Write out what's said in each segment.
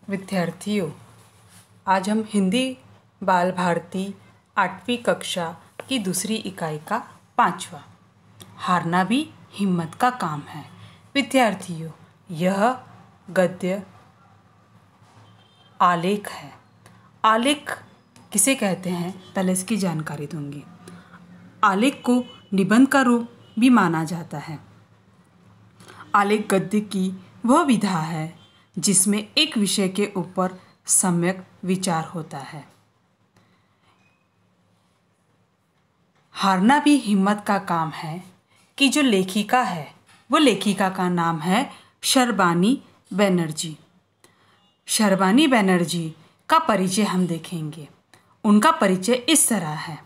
विद्यार्थियों, आज हम हिंदी बाल भारती 8वीं कक्षा की दूसरी इकाई का 5वां हारना भी हिम्मत का काम है। विद्यार्थियों, यह गद्य आलेख है। आलेख किसे कहते हैं, पहले इसकी जानकारी दूंगी। आलेख को निबंध का रूप भी माना जाता है। आलेख गद्य की वह विधा है जिसमें एक विषय के ऊपर सम्यक विचार होता है। हारना भी हिम्मत का काम है कि जो लेखिका है वो लेखिका का नाम है शर्बानी बनर्जी। शर्बानी बनर्जी का परिचय हम देखेंगे। उनका परिचय इस तरह है।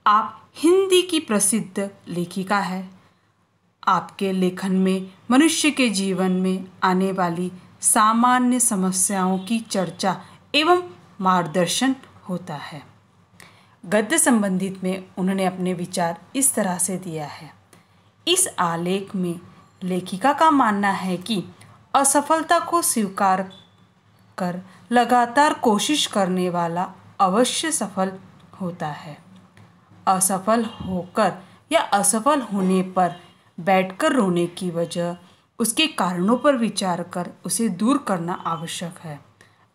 आप हिंदी की प्रसिद्ध लेखिका है। आपके लेखन में मनुष्य के जीवन में आने वाली सामान्य समस्याओं की चर्चा एवं मार्गदर्शन होता है। गद्य संबंधित में उन्होंने अपने विचार इस तरह से दिया है। इस आलेख में लेखिका का मानना है कि असफलता को स्वीकार कर लगातार कोशिश करने वाला अवश्य सफल होता है। असफल होकर या असफल होने पर बैठकर रोने की वजह उसके कारणों पर विचार कर उसे दूर करना आवश्यक है।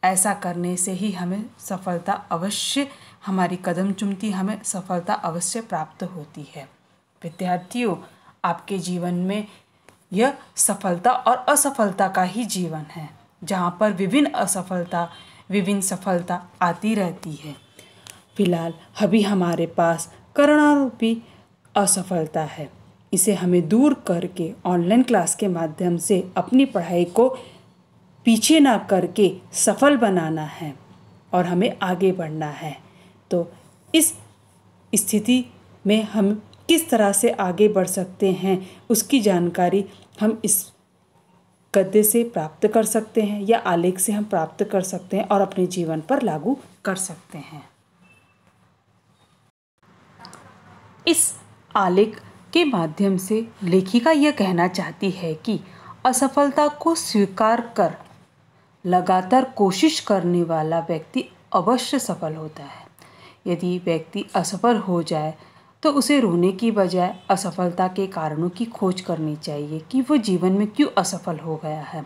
ऐसा करने से ही हमें सफलता अवश्य हमारी कदम चूमती, हमें सफलता अवश्य प्राप्त होती है। विद्यार्थियों, आपके जीवन में यह सफलता और असफलता का ही जीवन है, जहाँ पर विभिन्न सफलता आती रहती है। फिलहाल अभी हमारे पास कोरोना रूपी असफलता है। इसे हमें दूर करके ऑनलाइन क्लास के माध्यम से अपनी पढ़ाई को पीछे ना करके सफल बनाना है और हमें आगे बढ़ना है। तो इस स्थिति में हम किस तरह से आगे बढ़ सकते हैं, उसकी जानकारी हम इस गद्य से प्राप्त कर सकते हैं या आलेख से हम प्राप्त कर सकते हैं और अपने जीवन पर लागू कर सकते हैं। इस आलेख के माध्यम से लेखिका यह कहना चाहती है कि असफलता को स्वीकार कर लगातार कोशिश करने वाला व्यक्ति अवश्य सफल होता है। यदि व्यक्ति असफल हो जाए तो उसे रोने की बजाय असफलता के कारणों की खोज करनी चाहिए कि वो जीवन में क्यों असफल हो गया है।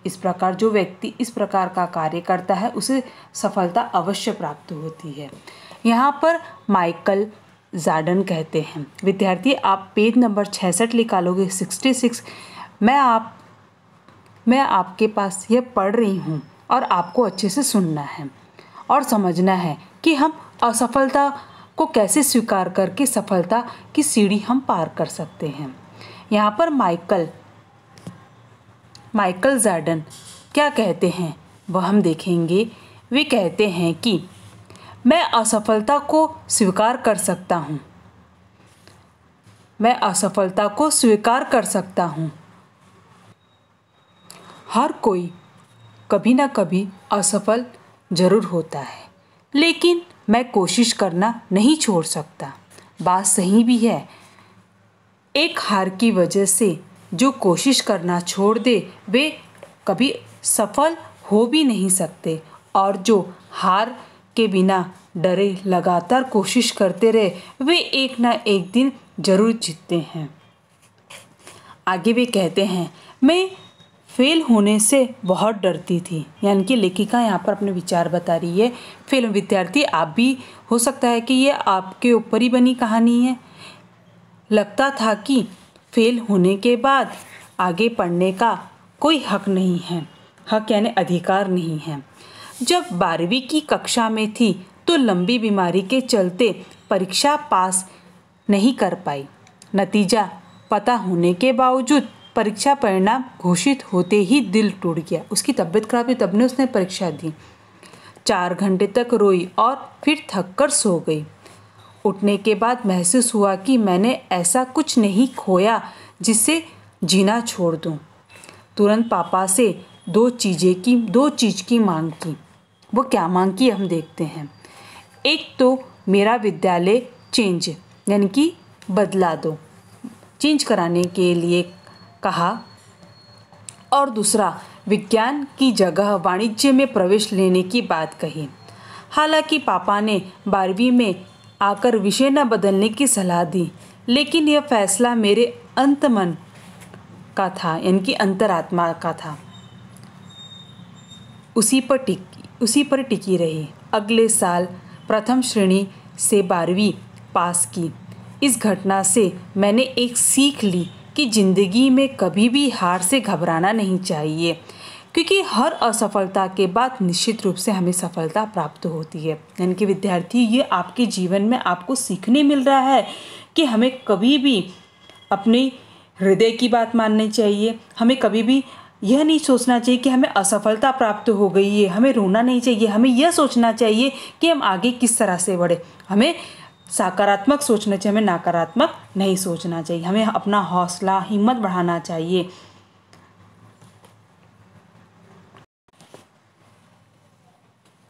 इस प्रकार जो व्यक्ति इस प्रकार का कार्य करता है उसे सफलता अवश्य प्राप्त होती है। यहाँ पर माइकल जॉर्डन कहते हैं। विद्यार्थी, आप पेज नंबर 66 निकालोगे, 66। मैं आपके पास यह पढ़ रही हूँ और आपको अच्छे से सुनना है और समझना है कि हम असफलता को कैसे स्वीकार करके सफलता की सीढ़ी हम पार कर सकते हैं। यहाँ पर माइकल जॉर्डन क्या कहते हैं वह हम देखेंगे। वे कहते हैं कि मैं असफलता को स्वीकार कर सकता हूँ। मैं असफलता को स्वीकार कर सकता हूँ। हर कोई कभी ना कभी असफल जरूर होता है, लेकिन मैं कोशिश करना नहीं छोड़ सकता। बात सही भी है। एक हार की वजह से जो कोशिश करना छोड़ दे वे कभी सफल हो भी नहीं सकते, और जो हार के बिना डरे लगातार कोशिश करते रहे वे एक ना एक दिन जरूर जीतते हैं। आगे वे कहते हैं, मैं फेल होने से बहुत डरती थी। यानी कि लेखिका यहाँ पर अपने विचार बता रही है। फेल विद्यार्थी, आप भी हो सकता है कि ये आपके ऊपर ही बनी कहानी है। लगता था कि फेल होने के बाद आगे पढ़ने का कोई हक नहीं है। हक यानी अधिकार नहीं है। जब 12वीं की कक्षा में थी तो लंबी बीमारी के चलते परीक्षा पास नहीं कर पाई। नतीजा पता होने के बावजूद परीक्षा परिणाम घोषित होते ही दिल टूट गया। उसकी तबीयत खराब थी, तब ने उसने परीक्षा दी। 4 घंटे तक रोई और फिर थक कर सो गई। उठने के बाद महसूस हुआ कि मैंने ऐसा कुछ नहीं खोया जिससे जीना छोड़ दूं। तुरंत पापा से दो चीज़ की मांग की। वो क्या मांग की हम देखते हैं। एक तो मेरा विद्यालय चेंज यानी कि बदला दो, चेंज कराने के लिए कहा, और दूसरा विज्ञान की जगह वाणिज्य में प्रवेश लेने की बात कही। हालांकि पापा ने 12वीं में आकर विषय न बदलने की सलाह दी, लेकिन यह फैसला मेरे अंतमन का था, यानी कि अंतरात्मा का था। उसी पर टिकी रही। अगले साल प्रथम श्रेणी से 12वीं पास की। इस घटना से मैंने एक सीख ली कि ज़िंदगी में कभी भी हार से घबराना नहीं चाहिए, क्योंकि हर असफलता के बाद निश्चित रूप से हमें सफलता प्राप्त होती है। यानी कि विद्यार्थी, ये आपके जीवन में आपको सीखने मिल रहा है कि हमें कभी भी अपने हृदय की बात माननी चाहिए। हमें कभी भी यह नहीं सोचना चाहिए कि हमें असफलता प्राप्त हो गई है, हमें रोना नहीं चाहिए। हमें यह सोचना चाहिए कि हम आगे किस तरह से बढ़े। हमें सकारात्मक सोचना चाहिए, हमें नकारात्मक नहीं सोचना चाहिए। हमें अपना हौसला, हिम्मत बढ़ाना चाहिए।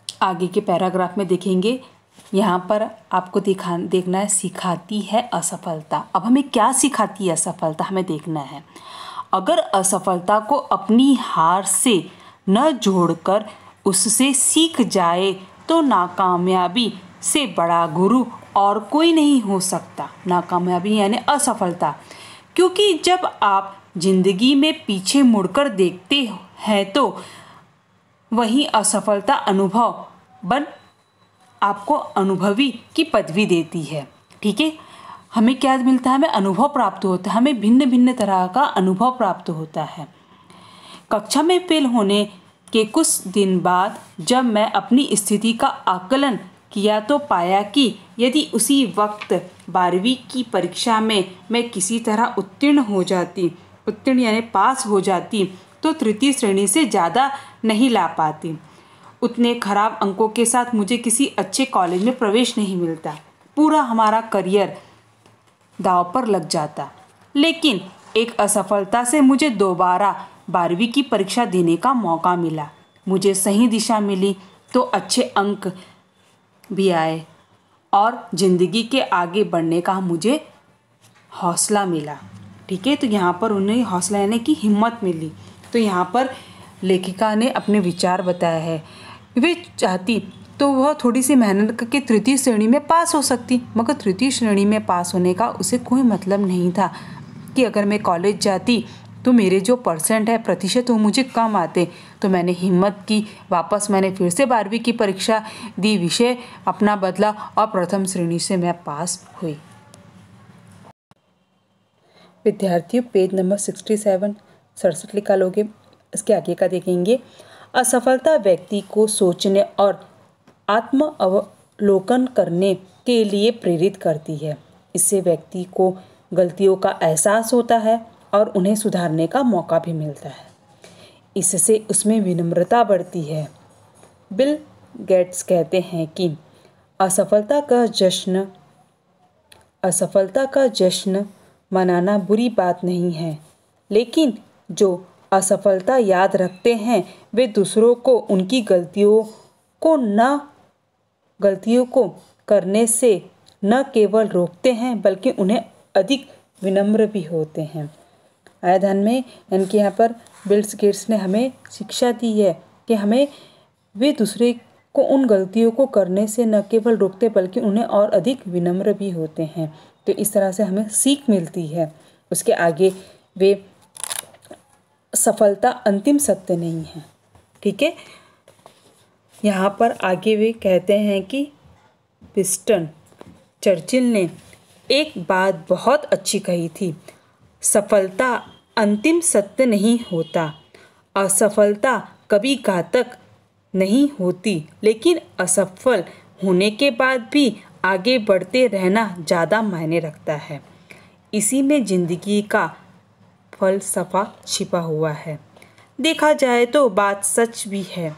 आगे के पैराग्राफ में देखेंगे, यहाँ पर आपको देखना है सिखाती है असफलता। अब हमें क्या सिखाती है असफलता, हमें देखना है। अगर असफलता को अपनी हार से न जोड़कर उससे सीख जाए तो नाकामयाबी से बड़ा गुरु और कोई नहीं हो सकता। नाकामयाबी यानी असफलता, क्योंकि जब आप जिंदगी में पीछे मुड़कर देखते हैं तो वही असफलता अनुभव बन आपको अनुभवी की पदवी देती है। ठीक है, हमें क्या मिलता है, हमें अनुभव प्राप्त होता है, हमें भिन्न भिन्न तरह का अनुभव प्राप्त होता है। कक्षा में फेल होने के कुछ दिन बाद जब मैं अपनी स्थिति का आकलन किया तो पाया कि यदि उसी वक्त 12वीं की परीक्षा में मैं किसी तरह उत्तीर्ण यानी पास हो जाती तो तृतीय श्रेणी से ज़्यादा नहीं ला पाती। उतने खराब अंकों के साथ मुझे किसी अच्छे कॉलेज में प्रवेश नहीं मिलता। पूरा हमारा करियर दांव पर लग जाता। लेकिन एक असफलता से मुझे दोबारा 12वीं की परीक्षा देने का मौका मिला। मुझे सही दिशा मिली तो अच्छे अंक भी आए और ज़िंदगी के आगे बढ़ने का मुझे हौसला मिला। ठीक है, तो यहाँ पर उन्हें हौसला यानी कि हिम्मत मिली। तो यहाँ पर लेखिका ने अपने विचार बताया है। वे चाहती तो वह थोड़ी सी मेहनत करके तृतीय श्रेणी में पास हो सकती, मगर तृतीय श्रेणी में पास होने का उसे कोई मतलब नहीं था कि अगर मैं कॉलेज जाती तो मेरे जो परसेंट है प्रतिशत वो मुझे कम आते। तो मैंने हिम्मत की, वापस मैंने फिर से 12वीं की परीक्षा दी, विषय अपना बदला और प्रथम श्रेणी से मैं पास हुई। विद्यार्थियों, पेज नंबर 67 निकालोगे। इसके आगे का देखेंगे। असफलता व्यक्ति को सोचने और आत्म अवलोकन करने के लिए प्रेरित करती है। इससे व्यक्ति को गलतियों का एहसास होता है और उन्हें सुधारने का मौका भी मिलता है। इससे उसमें विनम्रता बढ़ती है। बिल गेट्स कहते हैं कि असफलता का जश्न मनाना बुरी बात नहीं है, लेकिन जो असफलता याद रखते हैं वे दूसरों को उनकी गलतियों को करने से न केवल रोकते हैं बल्कि उन्हें अधिक विनम्र भी होते हैं। आया ध्यान में, यानी कि यहाँ पर बिल गेट्स ने हमें शिक्षा दी है कि हमें वे दूसरे को उन गलतियों को करने से न केवल रोकते बल्कि उन्हें और अधिक विनम्र भी होते हैं। तो इस तरह से हमें सीख मिलती है। उसके आगे, वे सफलता अंतिम सत्य नहीं है। ठीक है, यहाँ पर आगे वे कहते हैं कि विंस्टन चर्चिल ने एक बात बहुत अच्छी कही थी, सफलता अंतिम सत्य नहीं होता। असफलता कभी घातक नहीं होती, लेकिन असफल होने के बाद भी आगे बढ़ते रहना ज़्यादा मायने रखता है। इसी में ज़िंदगी का फलसफा छिपा हुआ है। देखा जाए तो बात सच भी है।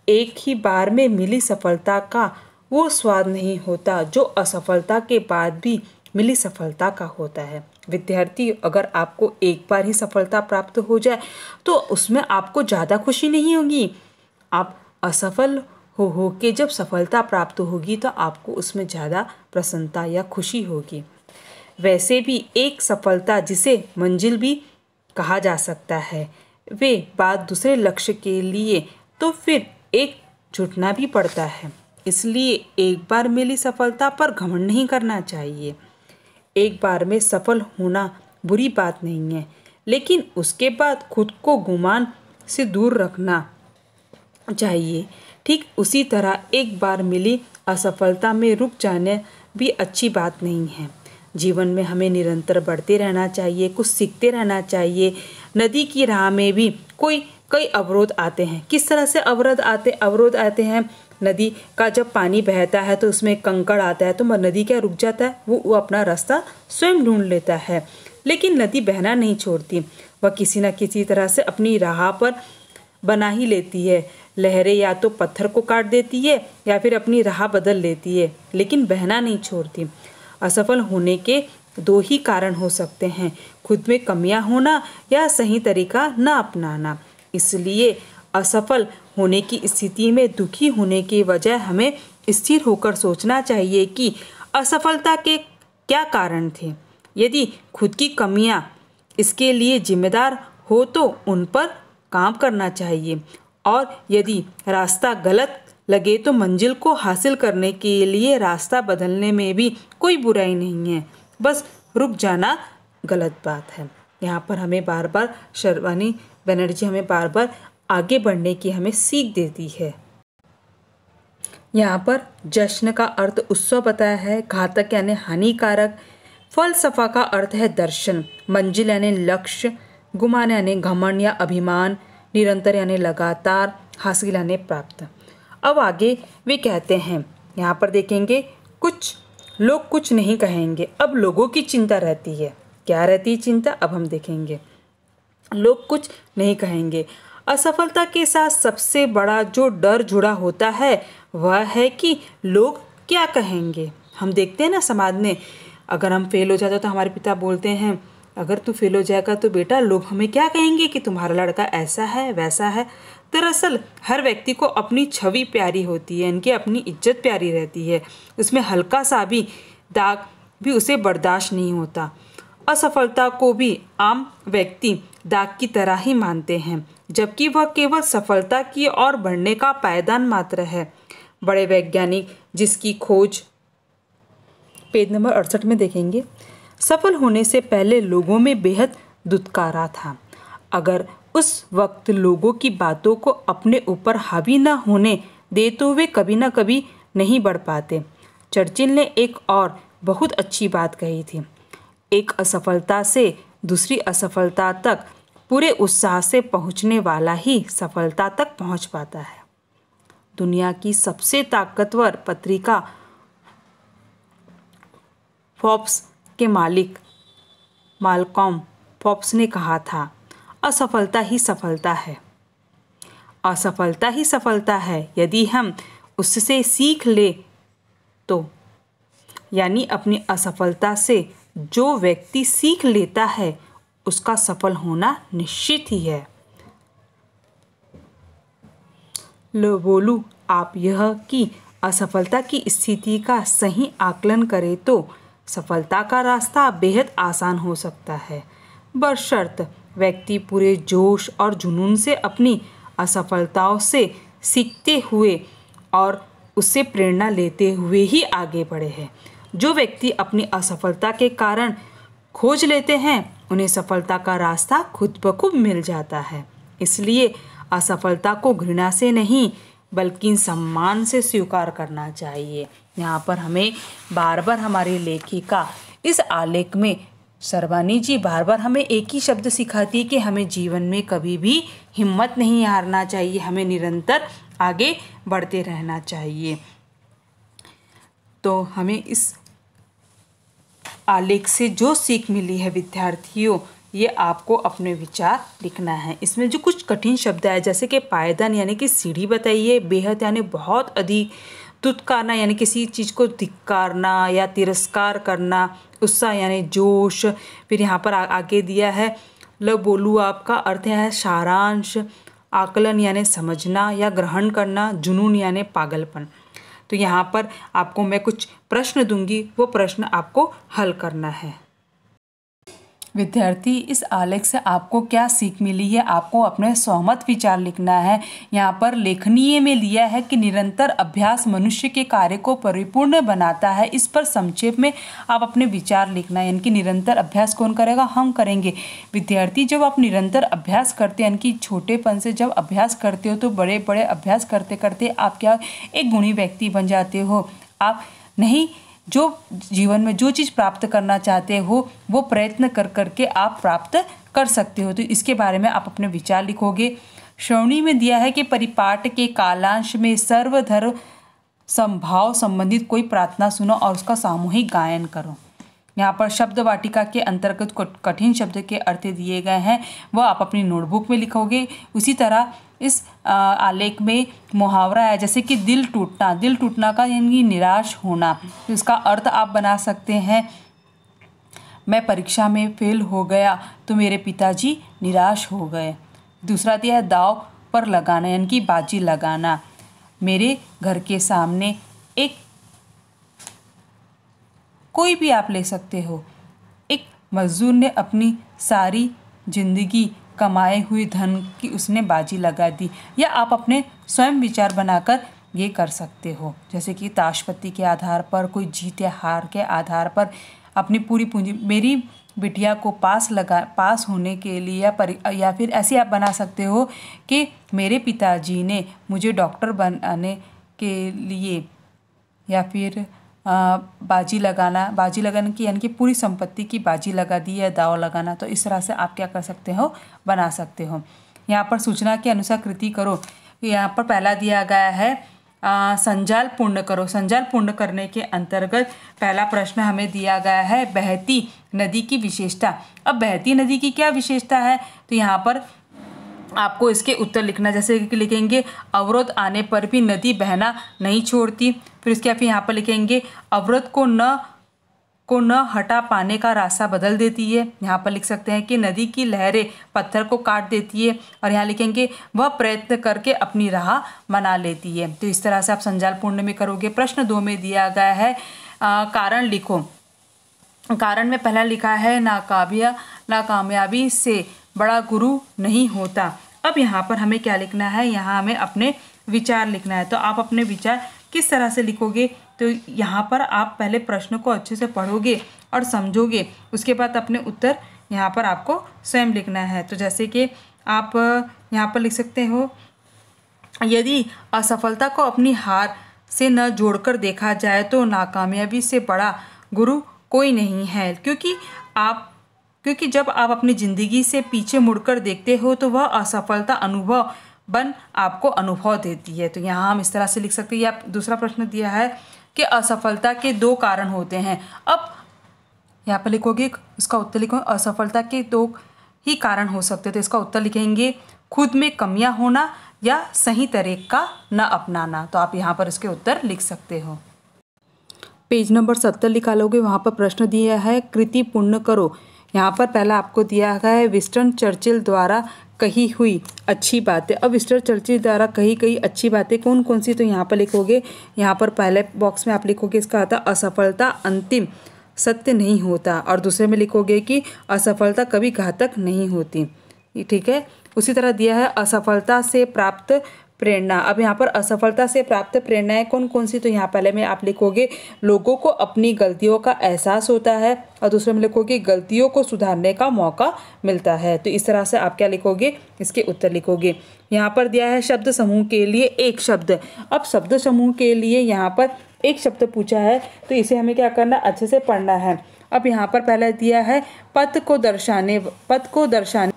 एक ही बार में मिली सफलता का वो स्वाद नहीं होता जो असफलता के बाद भी मिली सफलता का होता है। विद्यार्थी, अगर आपको एक बार ही सफलता प्राप्त हो जाए तो उसमें आपको ज़्यादा खुशी नहीं होगी। आप असफल हो के जब सफलता प्राप्त होगी तो आपको उसमें ज़्यादा प्रसन्नता या खुशी होगी। वैसे भी एक सफलता जिसे मंजिल भी कहा जा सकता है, वे बात दूसरे लक्ष्य के लिए तो फिर एक जुटना भी पड़ता है। इसलिए एक बार मिली सफलता पर घमंड नहीं करना चाहिए। एक बार में सफल होना बुरी बात नहीं है, लेकिन उसके बाद खुद को गुमान से दूर रखना चाहिए। ठीक उसी तरह एक बार मिली असफलता में रुक जाने भी अच्छी बात नहीं है। जीवन में हमें निरंतर बढ़ते रहना चाहिए, कुछ सीखते रहना चाहिए। नदी की राह में भी कई अवरोध आते हैं। किस तरह से अवरोध आते हैं? नदी का जब पानी बहता है तो उसमें कंकड़ आता है तो नदी क्या रुक जाता है? वो अपना रास्ता स्वयं ढूंढ लेता है। लेकिन नदी बहना नहीं छोड़ती, वह किसी न किसी तरह से अपनी राह पर बना ही लेती है। लहरें या तो पत्थर को काट देती है या फिर अपनी राह बदल लेती है, लेकिन बहना नहीं छोड़ती। असफल होने के दो ही कारण हो सकते हैं, खुद में कमियां होना या सही तरीका न अपनाना। इसलिए असफल होने की स्थिति में दुखी होने के बजाय हमें स्थिर होकर सोचना चाहिए कि असफलता के क्या कारण थे। यदि खुद की कमियां इसके लिए जिम्मेदार हो तो उन पर काम करना चाहिए, और यदि रास्ता गलत लगे तो मंजिल को हासिल करने के लिए रास्ता बदलने में भी कोई बुराई नहीं है। बस रुक जाना गलत बात है। यहाँ पर हमें बार बार शर्बानी बनर्जी हमें बार बार आगे बढ़ने की हमें सीख देती है। यहाँ पर जश्न का अर्थ उत्सव बताया है, घातक यानी हानिकारक, फलसफा का अर्थ है दर्शन, मंजिल यानी लक्ष्य, गुमान यानी घमंड या अभिमान, निरंतर यानी लगातार, हासिल यानी प्राप्त। अब आगे वे कहते हैं, यहाँ पर देखेंगे, कुछ लोग कुछ नहीं कहेंगे। अब लोगों की चिंता रहती है। क्या रहती है चिंता? अब हम देखेंगे। लोग कुछ नहीं कहेंगे। असफलता के साथ सबसे बड़ा जो डर जुड़ा होता है वह है कि लोग क्या कहेंगे। हम देखते हैं ना समाज में, अगर हम फेल हो जाते तो हमारे पिता बोलते हैं, अगर तू फेल हो जाएगा तो बेटा लोग हमें क्या कहेंगे कि तुम्हारा लड़का ऐसा है वैसा है। दरअसल हर व्यक्ति को अपनी छवि प्यारी होती है, इनकी अपनी इज्जत प्यारी रहती है, उसमें हल्का सा भी दाग भी उसे बर्दाश्त नहीं होता। असफलता को भी आम व्यक्ति दाग की तरह ही मानते हैं, जबकि वह केवल सफलता की ओर बढ़ने का पायदान मात्र है। बड़े वैज्ञानिक जिसकी खोज पेज नंबर 68 में देखेंगे, सफल होने से पहले लोगों में बेहद दुत्कारा था। अगर उस वक्त लोगों की बातों को अपने ऊपर हावी न होने दे तो वे कभी न कभी नहीं बढ़ पाते। चर्चिल ने एक और बहुत अच्छी बात कही थी, एक असफलता से दूसरी असफलता तक पूरे उत्साह से पहुंचने वाला ही सफलता तक पहुंच पाता है। दुनिया की सबसे ताकतवर पत्रिका फोर्ब्स के मालिक मालकॉम फोर्ब्स ने कहा था, असफलता ही सफलता है। असफलता ही सफलता है। यदि हम उससे सीख ले तो, यानी अपनी असफलता से जो व्यक्ति सीख लेता है उसका सफल होना निश्चित ही है। लो बोलू आप यह कि असफलता की स्थिति का सही आकलन करें तो सफलता का रास्ता बेहद आसान हो सकता है, बशर्ते व्यक्ति पूरे जोश और जुनून से अपनी असफलताओं से सीखते हुए और उससे प्रेरणा लेते हुए ही आगे बढ़े हैं। जो व्यक्ति अपनी असफलता के कारण खोज लेते हैं उन्हें सफलता का रास्ता खुद ब खुद मिल जाता है। इसलिए असफलता को घृणा से नहीं बल्कि सम्मान से स्वीकार करना चाहिए। यहाँ पर हमें बार बार हमारी लेखिका इस आलेख में शर्बानी जी बार बार हमें एक ही शब्द सिखाती है कि हमें जीवन में कभी भी हिम्मत नहीं हारना चाहिए, हमें निरंतर आगे बढ़ते रहना चाहिए। तो हमें इस आलेख से जो सीख मिली है विद्यार्थियों, ये आपको अपने विचार लिखना है। इसमें जो कुछ कठिन शब्द है जैसे कि पायदान यानी कि सीढ़ी बताइए, बेहद यानी बहुत अधिक, तुत्कारना यानी किसी चीज़ को धिक्कारना या तिरस्कार करना, उत्साह यानी जोश, फिर यहाँ पर आगे दिया है ल बोलू आपका अर्थ है सारांश, आकलन यानी समझना या ग्रहण करना, जुनून यानी पागलपन। तो यहाँ पर आपको मैं कुछ प्रश्न दूंगी, वो प्रश्न आपको हल करना है। विद्यार्थी, इस आलेख से आपको क्या सीख मिली है? आपको अपने सहमत विचार लिखना है। यहाँ पर लेखनीय में लिया है कि निरंतर अभ्यास मनुष्य के कार्य को परिपूर्ण बनाता है। इस पर संक्षेप में आप अपने विचार लिखना है। यानी कि निरंतर अभ्यास कौन करेगा? हम करेंगे। विद्यार्थी, जब आप निरंतर अभ्यास करते हैं, यानी कि छोटेपन से जब अभ्यास करते हो तो बड़े बड़े अभ्यास करते करते आप क्या एक गुणी व्यक्ति बन जाते हो। आप नहीं, जो जीवन में जो चीज़ प्राप्त करना चाहते हो वो प्रयत्न कर करके आप प्राप्त कर सकते हो। तो इसके बारे में आप अपने विचार लिखोगे। श्रवणी में दिया है कि परिपाठ के कालांश में सर्वधर्म समभाव संबंधित कोई प्रार्थना सुनो और उसका सामूहिक गायन करो। यहाँ पर शब्द वाटिका के अंतर्गत कठिन शब्द के अर्थ दिए गए हैं, वह आप अपनी नोटबुक में लिखोगे। उसी तरह इस आलेख में मुहावरा है, जैसे कि दिल टूटना। दिल टूटना का यानी निराश होना, तो इसका अर्थ आप बना सकते हैं, मैं परीक्षा में फेल हो गया तो मेरे पिताजी निराश हो गए। दूसरा दिया है दाव पर लगाना, यानी कि बाजी लगाना। मेरे घर के सामने एक, कोई भी आप ले सकते हो, एक मजदूर ने अपनी सारी जिंदगी कमाए हुए धन की उसने बाजी लगा दी। या आप अपने स्वयं विचार बनाकर ये कर सकते हो, जैसे कि ताशपत्ती के आधार पर, कोई जीत या हार के आधार पर अपनी पूरी पूंजी, मेरी बिटिया को पास होने के लिए, या फिर ऐसे आप बना सकते हो कि मेरे पिताजी ने मुझे डॉक्टर बनाने के लिए, या फिर बाजी लगाना की यानी कि पूरी संपत्ति की बाजी लगा दी है, दाव लगाना। तो इस तरह से आप क्या कर सकते हो, बना सकते हो। यहाँ पर सूचना के अनुसार कृति करो। यहाँ पर पहला दिया गया है संजाल पूर्ण करो। संजाल पूर्ण करने के अंतर्गत पहला प्रश्न हमें दिया गया है बहती नदी की विशेषता। अब बहती नदी की क्या विशेषता है, तो यहाँ पर आपको इसके उत्तर लिखना। जैसे कि लिखेंगे अवरोध आने पर भी नदी बहना नहीं छोड़ती। फिर इसके आप यहाँ पर लिखेंगे अवरोध को न हटा पाने का रास्ता बदल देती है। यहाँ पर लिख सकते हैं कि नदी की लहरें पत्थर को काट देती है। और यहाँ लिखेंगे वह प्रयत्न करके अपनी राह बना लेती है। तो इस तरह से आप संजाल पूर्ण में करोगे। प्रश्न 2 में दिया गया है कारण लिखो। कारण में पहला लिखा है नाकामयाबी से बड़ा गुरु नहीं होता। अब यहाँ पर हमें क्या लिखना है, यहाँ हमें अपने विचार लिखना है। तो आप अपने विचार किस तरह से लिखोगे, तो यहाँ पर आप पहले प्रश्न को अच्छे से पढ़ोगे और समझोगे, उसके बाद अपने उत्तर यहाँ पर आपको स्वयं लिखना है। तो जैसे कि आप यहाँ पर लिख सकते हो, यदि असफलता को अपनी हार से न जोड़कर देखा जाए तो नाकामयाबी से बड़ा गुरु कोई नहीं है। क्योंकि जब आप अपनी ज़िंदगी से पीछे मुड़कर देखते हो तो वह असफलता अनुभव बन आपको अनुभव देती है। तो यहाँ हम इस तरह से लिख सकते हैं। या दूसरा प्रश्न दिया है कि असफलता के 2 कारण होते हैं। अब यहाँ पर लिखोगे, इसका उत्तर लिखो, असफलता के 2 ही कारण हो सकते हैं। तो इसका उत्तर लिखेंगे खुद में कमियां होना या सही तरीका न अपनाना। तो आप यहाँ पर इसके उत्तर लिख सकते हो। पेज नंबर 70 निकालोगे, वहाँ पर प्रश्न दिया है कृति पूर्ण करो। यहाँ पर पहला आपको दिया गया है विंस्टन चर्चिल द्वारा कही हुई अच्छी बातें। अब विंस्टन चर्चिल द्वारा कही गई अच्छी बातें कौन कौन सी, तो यहाँ पर लिखोगे, यहाँ पर पहले बॉक्स में आप लिखोगे इसका आता असफलता अंतिम सत्य नहीं होता, और दूसरे में लिखोगे कि असफलता कभी घातक नहीं होती। ठीक है। उसी तरह दिया है असफलता से प्राप्त प्रेरणा। अब यहाँ पर असफलता से प्राप्त प्रेरणाएं कौन कौन सी, तो यहाँ पहले में आप लिखोगे लोगों को अपनी गलतियों का एहसास होता है, और दूसरे में लिखोगे गलतियों को सुधारने का मौका मिलता है। तो इस तरह से आप क्या लिखोगे, इसके उत्तर लिखोगे। यहाँ पर दिया है शब्द समूह के लिए एक शब्द। अब शब्द समूह के लिए यहाँ पर एक शब्द पूछा है, तो इसे हमें क्या करना, अच्छे से पढ़ना है। अब यहाँ पर पहले दिया है पथ को दर्शाने,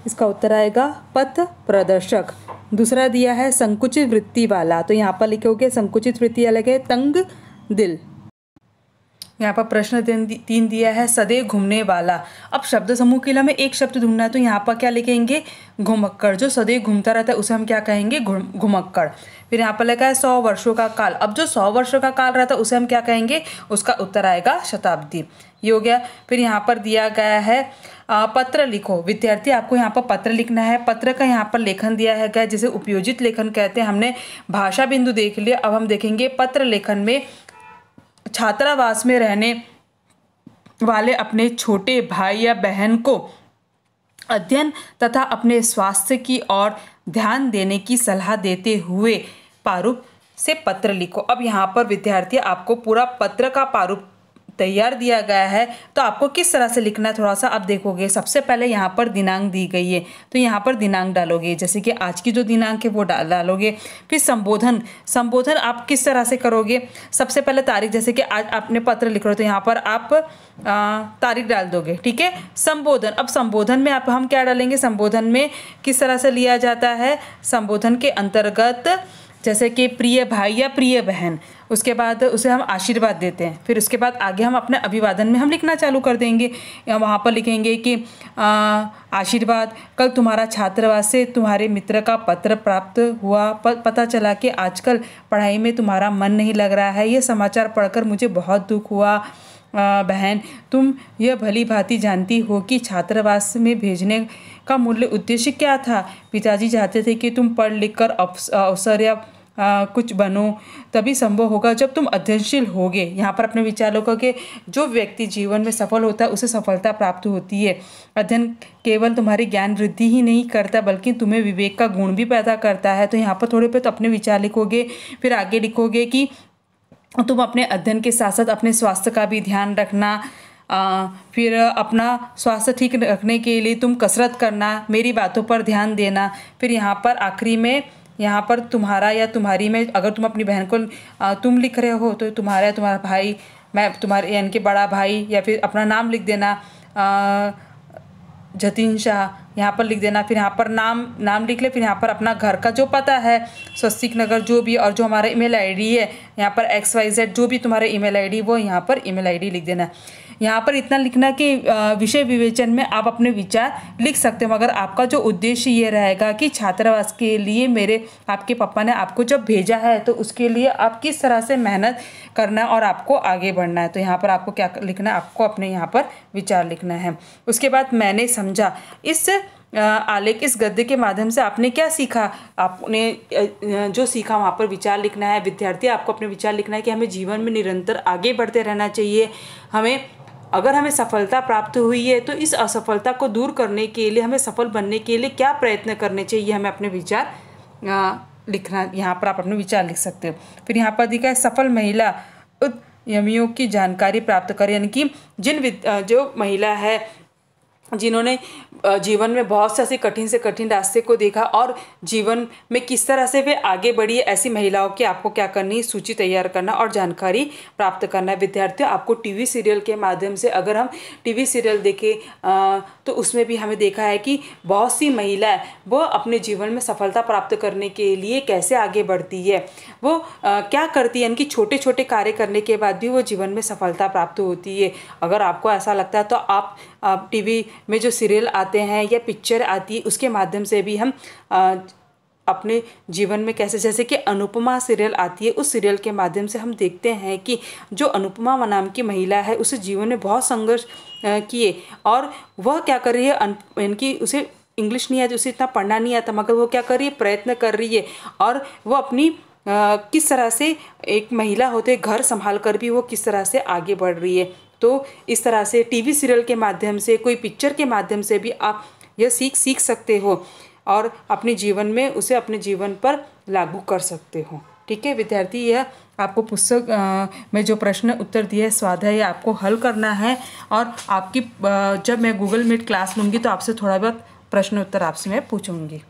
इसका उत्तर आएगा पथ प्रदर्शक। दूसरा दिया है संकुचित वृत्ति वाला, तो यहाँ पर लिखोगे संकुचित वृत्ति अलग है तंग दिल। यहाँ पर प्रश्न 3 दिया है सदैव घूमने वाला। अब शब्द समूह के लिए हमें एक शब्द ढूंढना है, तो यहाँ पर क्या लिखेंगे घुमक्कड़। जो सदैव घूमता रहता है उसे हम क्या कहेंगे, घुमक्कड़। फिर यहाँ पर लिखा है 100 वर्षों का काल। अब जो 100 वर्षों का काल रहता है उसे हम क्या कहेंगे, उसका उत्तर आएगा शताब्दी। ये हो गया। फिर यहाँ पर दिया गया है पत्र लिखो। विद्यार्थी आपको यहाँ पर पत्र लिखना है। पत्र का यहाँ पर लेखन दिया है गया, जिसे उपयोजित लेखन कहते हैं। हमने भाषा बिंदु देख लिया, अब हम देखेंगे पत्र लेखन में छात्रावास में रहने वाले अपने छोटे भाई या बहन को अध्ययन तथा अपने स्वास्थ्य की ओर ध्यान देने की सलाह देते हुए प्रारूप से पत्र लिखो। अब यहाँ पर विद्यार्थी आपको पूरा पत्र का प्रारूप तैयार दिया गया है, तो आपको किस तरह से लिखना है थोड़ा सा आप देखोगे। सबसे पहले यहाँ पर दिनांक दी गई है, तो यहाँ पर दिनांक डालोगे, जैसे कि आज की जो दिनांक है वो डालोगे। फिर संबोधन आप किस तरह से करोगे, सबसे पहले तारीख, जैसे कि आज आपने पत्र लिख रहे हो तो यहाँ पर आप तारीख डाल दोगे, ठीक है। संबोधन, अब संबोधन में हम क्या डालेंगे, संबोधन में किस तरह से लिया जाता है, संबोधन के अंतर्गत जैसे कि प्रिय भाई या प्रिय बहन, उसके बाद उसे हम आशीर्वाद देते हैं। फिर उसके बाद आगे हम अपने अभिवादन में हम लिखना चालू कर देंगे। वहाँ पर लिखेंगे कि आशीर्वाद, कल तुम्हारा छात्रावास से तुम्हारे मित्र का पत्र प्राप्त हुआ, पता चला कि आजकल पढ़ाई में तुम्हारा मन नहीं लग रहा है, ये समाचार पढ़कर मुझे बहुत दुख हुआ। बहन, तुम यह भली भांति जानती हो कि छात्रावास में भेजने का मूल्य उद्देश्य क्या था। पिताजी चाहते थे कि तुम पढ़ लिख कर अफसर या कुछ बनो, तभी संभव होगा जब तुम अध्ययनशील होगे। यहाँ पर अपने विचार लोगों के जो व्यक्ति जीवन में सफल होता है उसे सफलता प्राप्त होती है। अध्ययन केवल तुम्हारी ज्ञान वृद्धि ही नहीं करता बल्कि तुम्हें विवेक का गुण भी पैदा करता है। तो यहाँ पर थोड़े पे तो अपने विचार लिखोगे, फिर आगे लिखोगे कि तुम अपने अध्ययन के साथ साथ अपने स्वास्थ्य का भी ध्यान रखना। फिर अपना स्वास्थ्य ठीक रखने के लिए तुम कसरत करना, मेरी बातों पर ध्यान देना। फिर यहाँ पर आखिरी में यहाँ पर तुम्हारा या तुम्हारी में, अगर तुम अपनी बहन को तुम लिख रहे हो तो तुम्हारा या तुम्हारा भाई, मैं तुम्हारे यानी कि बड़ा भाई, या फिर अपना नाम लिख देना, जतिन शाह यहाँ पर लिख देना। फिर यहाँ पर नाम लिख ले, फिर यहाँ पर अपना घर का जो पता है, स्वस्तिक नगर जो भी, और जो हमारा ईमेल आईडी है यहाँ पर XYZ जो भी तुम्हारे ईमेल आईडी वो यहाँ पर ईमेल आईडी लिख देना। यहाँ पर इतना लिखना कि विषय विवेचन में आप अपने विचार लिख सकते हो, मगर आपका जो उद्देश्य ये रहेगा कि छात्रावास के लिए आपके पापा ने आपको जब भेजा है तो उसके लिए आप किस तरह से मेहनत करना है और आपको आगे बढ़ना है। तो यहाँ पर आपको क्या लिखना है, आपको अपने यहाँ पर विचार लिखना है। उसके बाद मैंने समझा, इस आलेख, इस गद्य के माध्यम से आपने क्या सीखा, आपने जो सीखा वहाँ पर विचार लिखना है। विद्यार्थी आपको अपने विचार लिखना है कि हमें जीवन में निरंतर आगे बढ़ते रहना चाहिए। अगर हमें सफलता प्राप्त हुई है तो इस असफलता को दूर करने के लिए, हमें सफल बनने के लिए क्या प्रयत्न करने चाहिए, हमें अपने विचार लिखना। यहाँ पर आप अपने विचार लिख सकते हो। फिर यहाँ पर दिखा है सफल महिला उद्यमियों की जानकारी प्राप्त करें, यानी कि जो महिला है जिन्होंने जीवन में बहुत से ऐसे कठिन से कठिन रास्ते को देखा और जीवन में किस तरह से वे आगे बढ़ी है, ऐसी महिलाओं की आपको क्या करनी है, सूची तैयार करना और जानकारी प्राप्त करना है। विद्यार्थियों, आपको टीवी सीरियल के माध्यम से, अगर हम टीवी सीरियल देखें तो उसमें भी हमें देखा है कि बहुत सी महिलाएं वो अपने जीवन में सफलता प्राप्त करने के लिए कैसे आगे बढ़ती है, वो क्या करती है, इनकी छोटे छोटे कार्य करने के बाद भी वो जीवन में सफलता प्राप्त होती है। अगर आपको ऐसा लगता है तो आप टीवी में जो सीरियल आते हैं या पिक्चर आती है उसके माध्यम से भी हम अपने जीवन में कैसे, जैसे कि अनुपमा सीरियल आती है, उस सीरियल के माध्यम से हम देखते हैं कि जो अनुपमा नाम की महिला है उसे जीवन में बहुत संघर्ष किए और वह क्या कर रही है, इनकी उसे इंग्लिश नहीं आती, उसे इतना पढ़ना नहीं आता, मगर वो क्या कर रही है, प्रयत्न कर रही है और वो अपनी किस तरह से एक महिला होते घर संभाल कर भी वो किस तरह से आगे बढ़ रही है। तो इस तरह से टीवी सीरियल के माध्यम से, कोई पिक्चर के माध्यम से भी आप यह सीख सकते हो और अपने जीवन में उसे अपने जीवन पर लागू कर सकते हो। ठीक है विद्यार्थी, यह आपको पुस्तक में जो प्रश्न उत्तर दिए स्वाध्याय आपको हल करना है और आपकी जब मैं गूगल मीट क्लास लूँगी तो आपसे थोड़ा बहुत प्रश्न उत्तर आपसे मैं पूछूँगी।